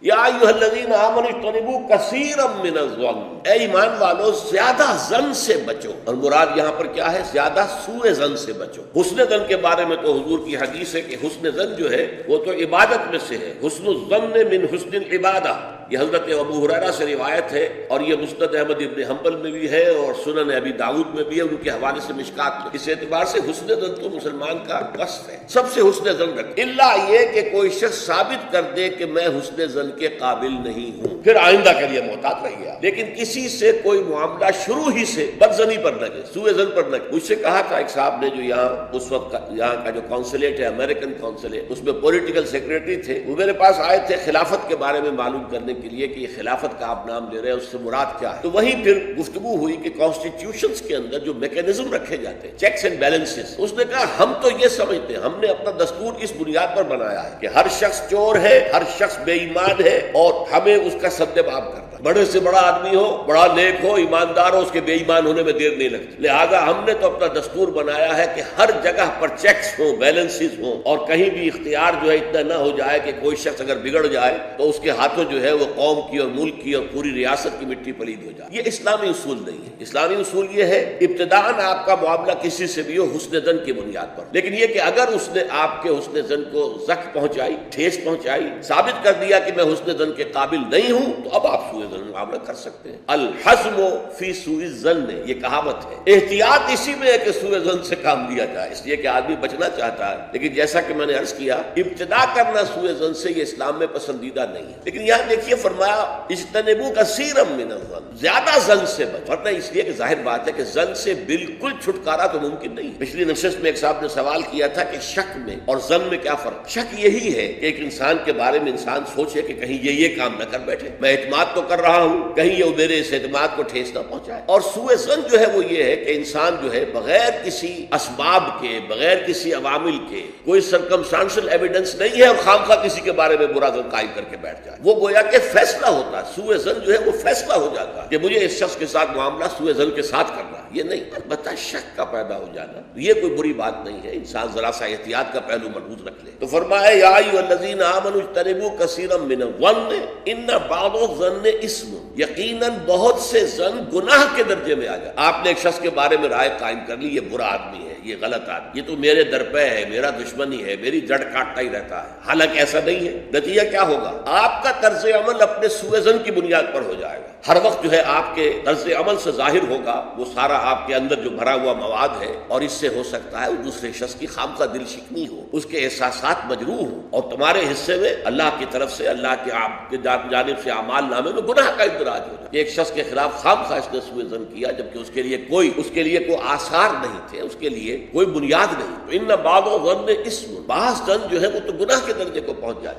یا ایھا الذین آمنوا اجتنبوا کثیرا من الظن، اے ایمان والو زیادہ ظن سے بچو۔ اور مراد یہاں پر کیا ہے؟ زیادہ سوء ظن سے بچو۔ حسن ظن کے بارے میں تو حضور کی حدیث ہے کہ حسن ظن جو ہے وہ تو عبادت میں سے ہے، حسن الظن من حسن العبادہ، یہ حضرت ابو ہریرہ سے روایت ہے، اور یہ مسند احمد ابن حنبل میں بھی ہے اور سنن ابی داؤد میں بھی ہے، ان کے حوالے سے مشکات میں۔ اس اعتبار سے حسن ظن تو مسلمان کا وصف ہے، سب سے حسن ظن رکھ، الا یہ کہ کوئی شخص ثابت کر دے کہ میں حسن ظن کے قابل نہیں ہوں، پھر آئندہ کے لیے محتاط رہیے۔ لیکن کسی سے کوئی معاملہ شروع ہی سے بدظنی پر لگے، سوء ظن پر لگے۔ مجھ سے کہا تھا ایک صاحب نے جو یہاں اس وقت یہاں کا جو کونسلیٹ ہے، امریکن کونسلیٹ، اس میں پولیٹیکل سیکریٹری تھے، وہ میرے پاس آئے تھے خلافت کے بارے میں معلوم کرنے کے لیے کہ یہ خلافت کا آپ نام لے رہے ہیں، اس سے مراد کیا ہے۔ تو وہیں پھر گفتگو ہوئی کہ کانسٹیٹیوشنز کے اندر جو میکینزم رکھے جاتے ہیں، چیکس اینڈ بیلنسز، اس نے کہا ہم تو یہ سمجھتے ہیں، ہم نے اپنا دستور اس بنیاد پر بنایا ہے کہ ہر شخص چور ہے، ہر شخص بے ایمان ہے، اور ہمیں اس کا سد باب کرنا، بڑے سے بڑا آدمی ہو، بڑا نیک ہو، ایماندار ہو، اس کے بے ایمان ہونے میں دیر نہیں لگتی۔ لہذا ہم نے تو اپنا دستور بنایا ہے کہ ہر جگہ پر چیکس ہوں، بیلنسز ہوں، اور کہیں بھی اختیار جو ہے اتنا نہ ہو جائے کہ کوئی شخص اگر بگڑ جائے تو اس کے ہاتھوں جو ہے وہ قوم کی اور ملک کی اور پوری ریاست کی مٹی پلید ہو جائے۔ یہ اسلامی اصول نہیں ہے۔ اسلامی اصول یہ ہے ابتداءً آپ کا معاملہ کسی سے بھی ہو حسن ظن کی بنیاد پر، لیکن یہ کہ اگر اس نے آپ کے حسن ظن کو زخم پہنچائی، ٹھیس پہنچائی، ثابت کر دیا کہ میں حسن ظن کے قابل نہیں ہوں، تو اب آپ سوء ظن معاملہ کر سکتے ہیں۔ الحزم فی سوء الظن، یہ کہاوت ہے۔ احتیاط اسی میں ہے کہ سوء ظن سے کام لیا جائے، اس لیے کہ آدمی بچنا چاہتا ہے، لیکن جیسا کہ میں نے عرض کیا ابتدا کرنا سوء ظن سے یہ اسلام میں پسندیدہ نہیں ہے۔ لیکن یہاں دیکھیے فرمایا اجتنبوا کثیرا من الظن، زیادہ ظن سے بچ، ورنہ اس لیے کہ ظاہر بات ہے کہ ظن سے بالکل چھٹکارا تو ممکن نہیں ہے۔ پچھلی نشست میں ایک صاحب نے سوال کیا تھا کہ شک میں اور ظن میں کیا فرق؟ شک یہی ہے کہ ایک انسان کے بارے میں انسان سوچے کہ کہیں یہ کام نہ کر بیٹھے، میں اعتماد تو کر رہا ہوں، کہیں یہ میرے اس اعتماد کو ٹھیس نہ پہنچائے۔ اور سوء ظن جو ہے وہ یہ ہے کہ انسان جو ہے بغیر کسی اسباب کے، بغیر کسی عوامل کے، کوئی سرکمسٹانشل ایویڈنس نہیں ہے اور خام خواہ کسی کے بارے میں برا ظن قائم کر کے بیٹھ جائے، وہ گویا کہ فیصلہ ہوتا ہے۔ سوء ظن جو ہے وہ فیصلہ ہو جاتا ہے کہ مجھے اس شخص کے ساتھ معاملہ سوء ظن کے ساتھ کرنا، یہ نہیں، البتہ شک کا پیدا ہو جانا یہ کوئی بری بات نہیں ہے، انسان ذرا سا احتیاط کا پہلو ملحوظ رکھ لے۔ تو فرمایا یا ایھا الذین آمنوا اجتنبوا کثیرا من الظن ان بعض الظن اثم، یقیناً بہت سے ظن گناہ کے درجے میں آ جائے۔ آپ نے ایک شخص کے بارے میں رائے قائم کر لی، یہ برا آدمی ہے، یہ غلط آدمی، یہ تو میرے درپے ہے، میرا دشمن ہی ہے، میری جڑ کاٹتا ہی رہتا ہے، حالانکہ ایسا نہیں ہے۔ نتیجہ کیا ہوگا؟ آپ کا طرز عمل اپنے سوء ظن کی بنیاد پر ہو جائے گا۔ ہر وقت جو ہے آپ کے طرز عمل سے ظاہر ہوگا وہ سارا آپ کے اندر جو بھرا ہوا مواد ہے، اور اس سے ہو سکتا ہے دوسرے شخص کی خامخواہ دل شکنی ہو، اس کے احساسات مجروح ہوں، اور تمہارے حصے میں اللہ کی طرف سے، اللہ کی جانب سے اعمال نامے میں گناہ کا اندراج ہو جائے۔ ایک شخص کے خلاف خامخواہ اس نے سوء ظن کیا جبکہ اس کے لیے کوئی آثار نہیں تھے، اس کے لیے کوئی بنیاد نہیں۔ ان بعض الظن اثم، بعض ظن جو ہے وہ تو گناہ کے درجے کو پہنچ جاتے۔